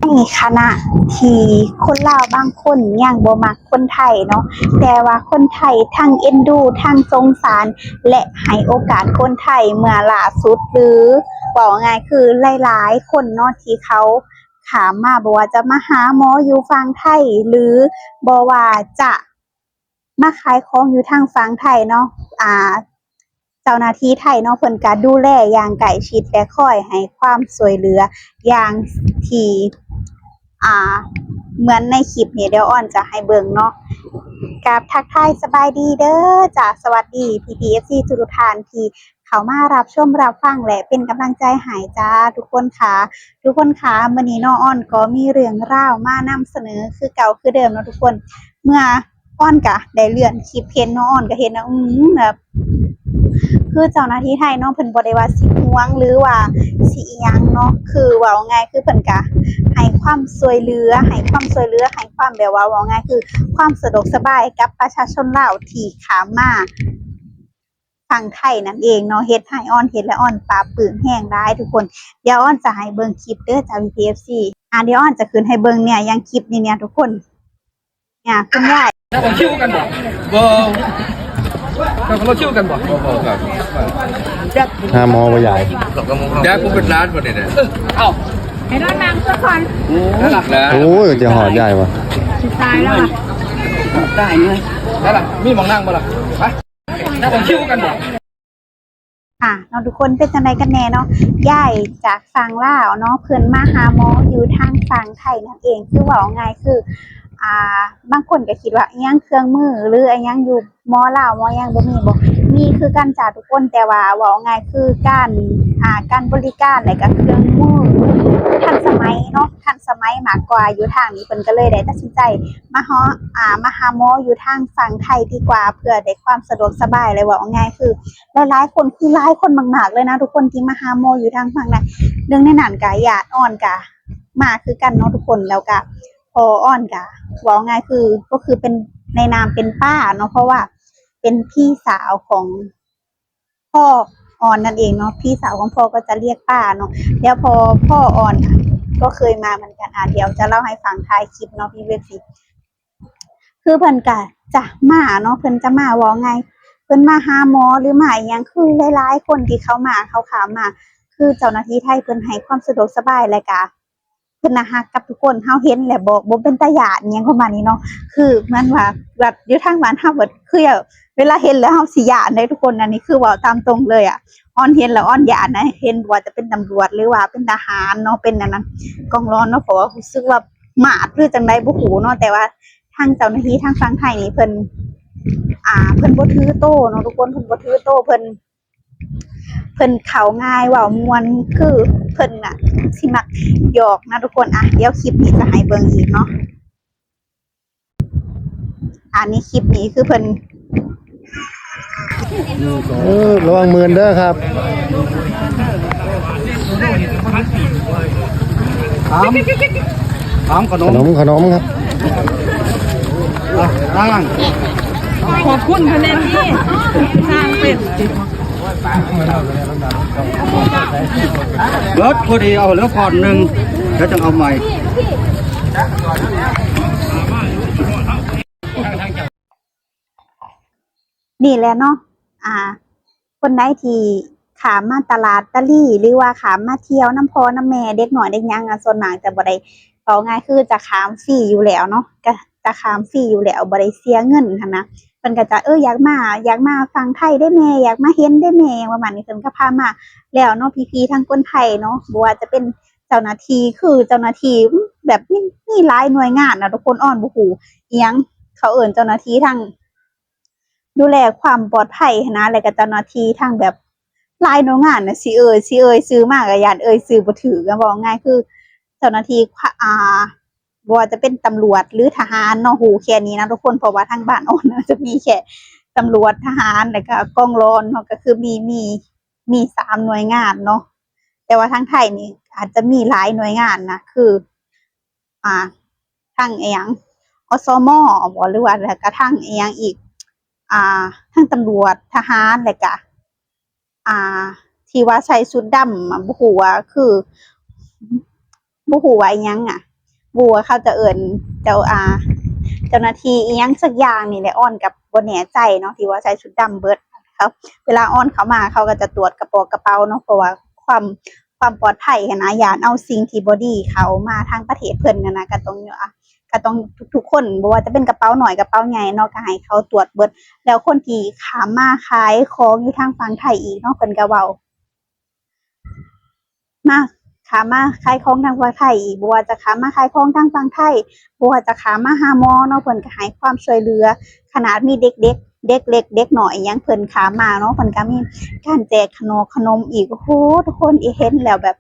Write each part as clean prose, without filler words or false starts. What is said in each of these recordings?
มีคณะที่คนลาวบางคนยังบ่มักคนไทยเนาะแต่ว่าคนไทยทั้งเอ็นดูทั้งสงสารและให้โอกาสคนไทยเมื่อล่าสุดหรือเว้าง่ายคือหลายๆคนเนาะที่เขาถามมาบ่ว่าจะมาหาหมออยู่ฝั่งไทยหรือบ่ว่าจะมาขายของอยู่ทางฝั่งไทยเนาะเจ้าหน้าที่ไทยเนาะเพิ่นก็ดูแลอย่างใกล้ชิดและคอยให้ความช่วยเหลืออย่างที่อ่าเหมือนในคลิปนี้เดี๋ยวอ้อนจะให้เบิ่งเนาะกับทักทายสบายดีเด้อจ้ะสวัสดีพี่ๆ FC ทุกท่านที่เข้ามารับชมรับฟังและเป็นกำลังใจให้จ้าทุกคนค่ะมื้อนี้น้องอ้อนก็มีเรื่องราวมานำเสนอคือเก่าคือเดิมเนาะทุกคนเมื่ออ้อนก็ได้เลื่อนคลิปเห็นน้องอ้อนก็เห็นนะแบบคือเจ้าหน้าที่ไทยเนาะเพิ่นบ่ได้ว่าสิห่วงหรือว่าสิอิหยังเนาะคือเว้าง่ายคือเพิ่นก็ให้ความช่วยเหลือให้ความแบบว่าเว้าง่ายคือความสะดวกสบายกับประชาชนลาวที่ข้ามมาฝั่งไทยนั่นเองเนาะเฮ็ดให้อ้อนเฮ็ดและอ้อนปลาบปลื้มแรงหลายทุกคนเดี๋ยวอ้อนจะให้เบิ่งคลิปเด้อจ้า VTFC เดี๋ยวอ้อนจะขึ้นให้เบิ่งเนี่ยอย่างคลิปนี้เนี่ยทุกคนเนี่ยคุณยายเราคิวกันบ่บ่เราคิวกันบ่ครับหาหมอบ่ใหญ่เดี๋ยวกูเป็นร้านบ่เนี่ยเอ้าให้เรานั่งซะก่อนน่ารักแล้วโอ้ยจะหอดใหญ่ปะสุดท้ายแล้วอ่ะได้เลยได้ล่ะมีหมองนั่งบ่ล่ะไปเราคิวกันบ่เนาะทุกคนเป็นจังไดกันแน่เนาะยายจากฝั่งลาวเนาะเพิ่นมาหาหมออยู่ทางฝั่งไทยนั่นเองคือเว้าง่ายคือบางคนก็คิดว่าอิหยังเครื่องมือหรืออิหยังอยู่หมอลาวหมอยังบ่มีคือกันจ้าทุกคนแต่ว่าเว้าง่ายคือการบริการและก็เครื่องมือทันสมัยเนาะทันสมัยมากกว่าอยู่ทางนี้เพิ่นก็เลยได้ตัดสินใจมาหาหมออยู่ทางฝั่งไทยดีกว่าเพื่อได้ความสะดวกสบายเลยเว้าง่ายคือหลายๆคนคือหลายคนมากๆเลยนะทุกคนที่มาหาหมออยู่ทางฝั่งนั้นเรื่องในนั้นก็ญาติอ่อนก็มาคือกันเนาะทุกคนแล้วก็พออ่อนก็เว้าง่ายคือก็คือเป็นในนามเป็นป้าเนาะเพราะว่าเป็นพี่สาวของพ่ออ่อนนั่นเองเนาะพี่สาวของพ่อก็จะเรียกป้าเนาะแล้วพอพ่ออ่อนก็เคยมาเหมือนกันเดี๋ยวจะเล่าให้ฟังท้ายคลิปเนาะพี่เวทีคือเพิ่นก็จะมาเนาะเพิ่นจะมาเว้าไงเพิ่นมาหาหมอหรือมาอิหยังคือหลายๆคนที่เขามาเขาขามมาคือเจ้าหน้าที่ไทยเพิ่นให้ความสะดวกสบายและก็เพิ่นน่ะฮักกับทุกคนเฮาเห็นแล้วบ่เป็นตาย้านอิหยังประมาณนี้เนาะคือมันว่าแบบอยู่ทางบ้านเฮาแบบคือเวลาเห็นแล้วเฮาสิย้านได้ทุกคนอันนี้คือเว้าตามตรงเลยอ้อนเห็นแล้วอ้อนย้านนะเห็นว่าจะเป็นตำรวจหรือว่าเป็นทหารเนาะเป็นอันนั้นกองร้อนเนาะเพราะว่ารู้สึกว่ามาดหรือจังได๋บ่ฮู้เนาะแต่ว่าทางเจ้าหน้าที่ทางฝั่งไทยนี่เพิ่นบ่ถือโต้เนาะทุกคนเพิ่นบ่ถือโต้เพิ่นเข้าง่ายเว้าม่วนคือเพิ่นน่ะสิมักหยอกนะทุกคนเดี๋ยวคลิปนี้จะให้เบิ่งอีกเนาะนี่คลิปนี้คือเพิ่นระวังมือเด้อครับถามขนมครับนั่งขอบคุณคะแนนที่สร้างเป็นรถพอดีเอาแล้วก่อนหนึ่งแล้วจะเอาใหม่นี่แหละเนาะคนใดที่ขามมาตลาดตะลี่หรือว่าขามมาเที่ยวน้ำพ่อน้ำแม่เด็กน้อยเด็กยังส่วนมากจะบ่ได้เอาง่ายคือจะขามฟรีอยู่แล้วเนาะก็จะขามฟรีอยู่แล้วบ่ได้เสียเงินหั้นนะเพิ่นก็จะอยากมาฟังไทยได้แม่อยากมาเห็นได้แม่ประมาณนี้เพิ่นก็พามาแล้วเนาะพี่ๆทั้งคนไทยเนาะบ่ว่าจะเป็นเจ้าหน้าที่คือเจ้าหน้าที่แบบมีหลายหน่วยงานนะทุกคนอ้อนบ่ฮู้อิหยังเขาเอิ้นเจ้าหน้าที่ทั้งดูแลความปลอดภัยนะแล้วก็เจ้าหน้าที่ทางแบบหลายหน่วยงานน่ะสิซื้อมาก็ย้านซื้อบ่ถูกก็เว้าง่ายคือเจ้าหน้าที่บ่ว่าจะเป็นตำรวจหรือทหารเนาะฮู้แค่นี้นะทุกคนเพราะว่าทางบ้านอ้นจะมีแค่ตำรวจทหารแล้วก็กองร้อนเนาะก็คือมี3หน่วยงานเนาะแต่ว่าทางไทยนี่อาจจะมีหลายหน่วยงานนะคือทางอิหยังอสมบ่หรือว่าแล้วก็ทางอิหยังอีกทั้งตำรวจทหารแล้วก็ที่ว่าใส่ชุดดำบ่ฮู้ว่าคือบ่ฮู้ว่าอิหยัง บัวเขาจะเอิ่นเจ้าเจ้าหน้าที่อีหยังสักอย่างนี่แหละอ้อนกับบ่แน่ใจเนาะที่ว่าใส่ชุดดำเบิดครับเวลาอ้อนเขามาเขาก็จะตรวจกระเป๋าเนาะเพราะว่าความปลอดภัยหั้นนะอย่าเอาสิ่งที่บ่ดีเขามาทางประเทศเพิ่นนั่นนะก็ต้องทุกๆคนบ่ว่าจะเป็นกระเป๋าน้อยกระเป๋าใหญ่เนาะก็ให้เขาตรวจเบิดแล้วคนที่ข้ามมาขายของอยู่ทางฝั่งไทยอีกเนาะเพิ่นก็เว้ามาขามาขายของทางฝั่งไทยอีกบ่ว่าจะขามาขายของทางฝั่งไทยบ่ว่าจะขามาหาหมอเนาะเพิ่นก็ให้ความช่วยเหลือขนาดมีเด็กเล็กเด็กน้อยยังเพิ่นขามาเนาะเพิ่นก็มีการแจกขนมอีกโอ้โหทุกคนเห็นแล้วแบบ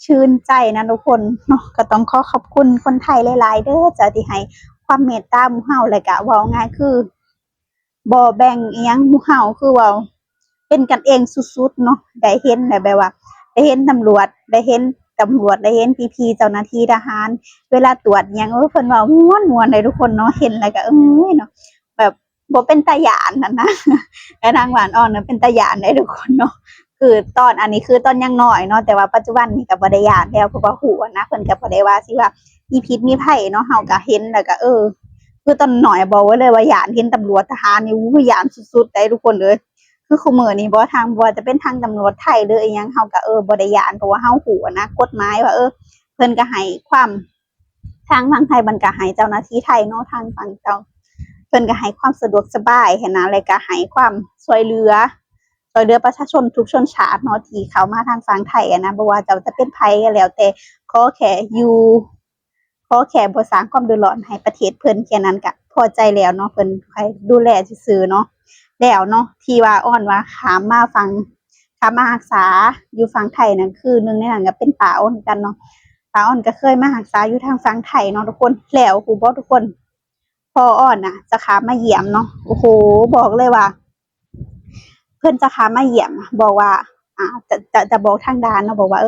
ชื่นใจนะทุกคนเนาะก็ต้องขอบคุณคนไทยหลายๆเด้อจ้ะที่ให้ความเมตตาหมู่เฮาแล้วก็เว้าง่ายคือบ่แบ่งอิหยังหมู่เฮาคือเว้าเป็นกันเองสุดๆเนาะได้เห็นแล้วแบบว่าได้เห็นตำรวจได้เห็นพี่ๆเจ้าหน้าที่ทหารเวลาตรวจอิหยังเพิ่นเว้าม่วนๆเลยทุกคนเนาะเห็นแล้วก็เนาะแบบบ่เป็นตาย้านนั่นนะแต่ทางบ้านอ้อน่ะเป็นตาย้านเด้ทุกคนเนาะคือตอนอันนี้คือตอนยังน้อยเนาะแต่ว่าปัจจุบันนี่ก็บ่ได้ย้านแล้วเพราะว่าฮู้นะเพิ่นก็บ่ได้ว่าสิว่ามีพิษมีภัยเนาะเฮาก็เห็นแล้วก็คือตอนน้อยบอกไว้เลยว่าย้านเห็นตำรวจทหารนี่ย้านสุดๆได้ทุกคนเอ้ยคือคุมื้อนี้บ่จะเป็นทางตำรวจไทยหรืออิหยังเฮาก็บ่ได้ย้านเพราะว่าเฮาฮู้นะกฎหมายว่าเพิ่นก็ให้ความทางฝั่งไทยมันก็ให้เจ้าหน้าที่ไทยเนาะทางฝั่งเจ้าเพิ่นก็ให้ความสะดวกสบายหั้นนะแล้วก็ให้ความช่วยเหลือประชาชนทุกชนชาติเนาะที่เข้ามาทางฝั่งไทยนะบ่ว่าเจ้าจะเป็นไผก็แล้วแต่ขอแค่บ่สร้างความเดือดร้อนให้ประเทศเพิ่นแค่นั้นก็พอใจแล้วเนาะเพิ่นให้ดูแลซื่อๆเนาะแล้วเนาะที่ว่าอ้อนว่าข้ามมารักษาอยู่ฝั่งไทยนั่นคือหนึ่งในนั้นก็เป็นป้าอ้อนกันเนาะป้าอ้อนก็เคยมารักษาอยู่ทางฝั่งไทยเนาะทุกคนแล้วฮู้บ่ทุกคนพออ้อนน่ะจะข้ามมาเยี่ยมเนาะโอ้โหบอกเลยว่าเพิ่นจะข้ามมาเยี่ยมบอกว่าจะบอกทางด่านเนาะบอกว่า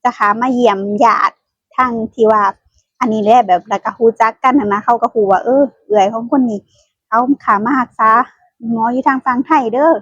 จะข้ามมาเยี่ยมญาติทางที่ว่าอันนี้แหละแบบแล้วก็ฮู้จักกันน่ะนะเขาก็ฮู้ว่าเอื้อยของคนนี้เขาข้ามมารักษาหมออยู่ทางฝั่งไทยเด้อ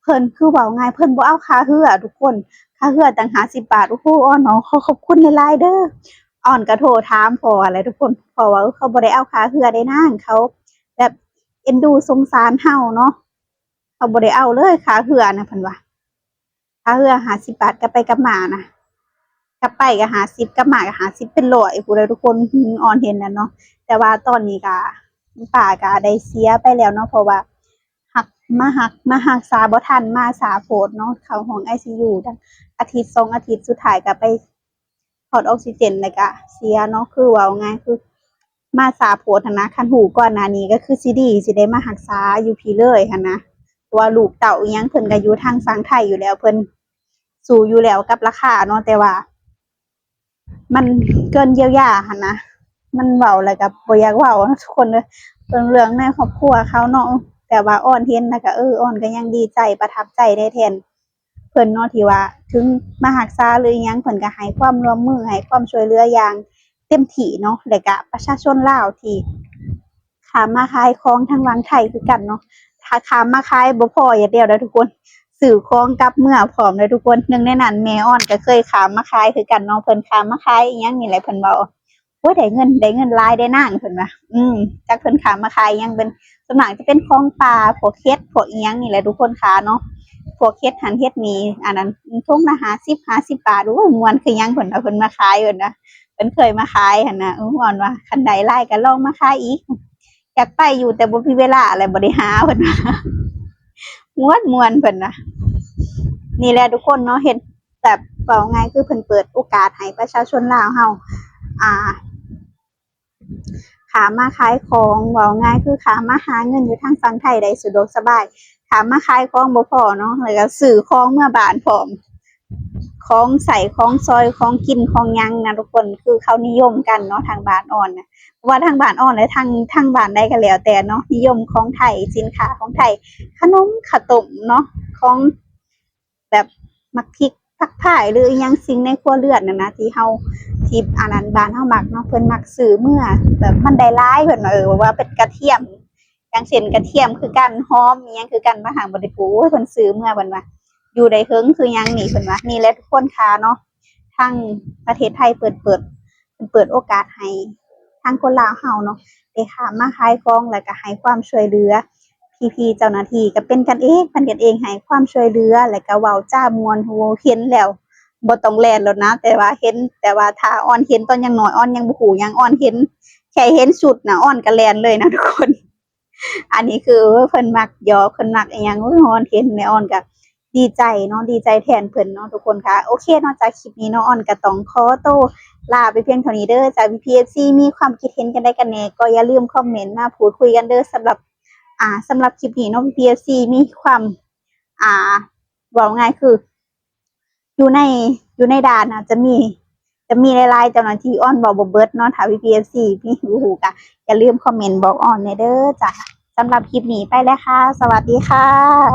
เพิ่นคือเว้าง่ายเพิ่นบ่เอาค่าเรือทุกคนค่าเรือต่างหาก10 บาทโอ้โฮอ้อนเนาะขอบคุณหลายๆเด้ออ้อนก็โทรถามพ่ออะไรทุกคนพ่อว่าเขาบ่ได้เอาค่าเรือได้นางเขาแบบเอ็นดูสงสารเฮาเนาะเขาบ่ได้เอาเลยค่าเรือน่ะเพิ่นว่าค่าเรือ50 บาทกลับไปกลับมาน่ะกลับไปก็50กลับมาก็50เป็น100พู้นแหละทุกคนอ้อนเห็นแล้วเนาะแต่ว่าตอนนี้ก็ป้าก็ได้เสียไปแล้วเนาะเพราะว่ามารักษาบ่ทันมาช้าโพดเนาะเข้าห้อง ICU ตั้งอาทิตย์2อาทิตย์สุดท้ายก็ไปถอดออกซิเจนแล้วก็เสียเนาะคือเว้าง่ายคือมาช้าโพดหั้นนะคันฮู้ก่อนหน้านี้ก็คือสิดีสิได้มารักษาอยู่พี่เลยหั้นนะเพราะว่าลูกเต้าอิหยังเพิ่นก็อยู่ทางฝั่งไทยอยู่แล้วเพิ่นสู้อยู่แล้วกับราคาเนาะแต่ว่ามันเกินเยียวยาหั้นนะมันเว้าแล้วก็บ่อยากเว้าทุกคนเด้อเรื่องในครอบครัวเขาเนาะแต่ว่าอ้อนเห็นแล้วก็อ้อนก็ยังดีใจประทับใจได้แทนเพิ่นเนาะที่ว่าถึงมารักษาหรืออิหยังเพิ่นก็ให้ความร่วมมือให้ความช่วยเหลืออย่างเต็มที่เนาะแล้วก็ประชาชนลาวที่ข้ามมาขายของทางฝั่งไทยคือกันเนาะถ้าข้ามมาขายบ่พออย่างเดียวเด้อทุกคนซื้อของกลับเมื่อพร้อมเด้อทุกคนหนึ่งในนั้นแม่อ้อนก็เคยข้ามมาขายคือกันเนาะเพิ่นข้ามมาขายอิหยังนี่แหละเพิ่นเว้าโอ้ยได้เงินหลายได้นางเพิ่นว่าจักเพิ่นข้ามมาขายอิหยังเป็นส่วนมากจะเป็นของป่าพวกเฮ็ดพวกอิหยังนี่แหละทุกคนค่ะเนาะพวกเฮ็ดหันเฮ็ดนี่อันนั้นถุงละ50 บาทโอ้ยม่วนคือหยังเพิ่นว่าเพิ่นมาขายเพิ่นนะเพิ่นเคยมาขายหั่นน่ะม่วนว่าคันใดหลายก็ลองมาขายอีกอยากไปอยู่แต่บ่มีเวลาแล้วบ่ได้หาเพิ่นว่าม่วนเพิ่นน่ะนี่แหละทุกคนเนาะเฮ็ดแบบเว้าง่ายคือเพิ่นเปิดโอกาสให้ประชาชนลาวเฮาอ่าข้ามมาขายของเว้าง่ายคือข้ามมาหาเงินอยู่ทางฝั่งไทยได้สะดวกสบายข้ามมาขายของบ่พอเนาะแล้วก็ซื้อของเมื่อบ้านพร้อมของใช้ของซอยของกินของหยังนะทุกคนคือเขานิยมกันเนาะทางบ้านอ้อนน่ะว่าทางบ้านอ้อนและทางบ้านใดก็แล้วแต่เนาะนิยมของไทยสินค้าของไทยขนมข้าวต้มเนาะของแบบมักพริกผักผายหรืออิหยังสิ่งในครัวเรือนน่ะนะที่อันนั้นบ้านเฮามักเนาะเพิ่นมักซื้อเมื่อแบบมันได้หลายเพิ่นว่าว่าเป็นกระเทียมอย่างเช่นกระเทียมคือกันหอมอิหยังคือกันมาหางบ่ได้ปลูกโอ้ยเพิ่นซื้อเมื่อเพิ่นว่าอยู่ได้เฮิงคือหยังนี่เพิ่นว่านี่แหละทุกคนค่ะเนาะทางประเทศไทยเปิดโอกาสให้ ทางคนลาวเฮาเนาะได้ข้ามมาขายของแล้วก็ให้ความช่วยเหลือพี่ๆเจ้าหน้าที่ก็เป็นกันเองให้ความช่วยเหลือแล้วก็เว้าจ้าม่วนโหเห็นแล้วบ่ต้องแล่นแล้วนะแต่ว่าถ้าอ้อนเห็นตอนยังน้อยอ้อนยังบ่ฮู้หยังอ้อนเห็นแค่เห็นชุดน่ะอ้อนก็แล่นเลยนะทุกคน อันนี้คือเพิ่นมักหยอกเพิ่นมักอิหยังอ้อนเห็นแม่อ้อนก็ดีใจเนาะดีใจแทนเพิ่นเนาะทุกคนค่ะโอเคเนาะจากคลิปนี้เนาะอ้อนก็ต้องขอตัวลาไปเพียงเท่านี้เด้อจาก VPFC มีความคิดเห็นกันได้กันแน่ก็อย่าลืมคอมเมนต์มาพูดคุยกันเด้อสำหรับคลิปนี้เนาะ VPFC มีความว่าง่ายคืออยู่ในด่านน่ะจะมีหลายๆเจ้าหน้าที่อ้อนบอกบ่เบิดเนาะถ้า VPFC มีหูก็อย่าลืมคอมเมนต์บอกอ้อนแน่เด้อจ้ะสำหรับคลิปนี้ไปแล้วค่ะสวัสดีค่ะ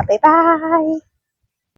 บ๊ายบาย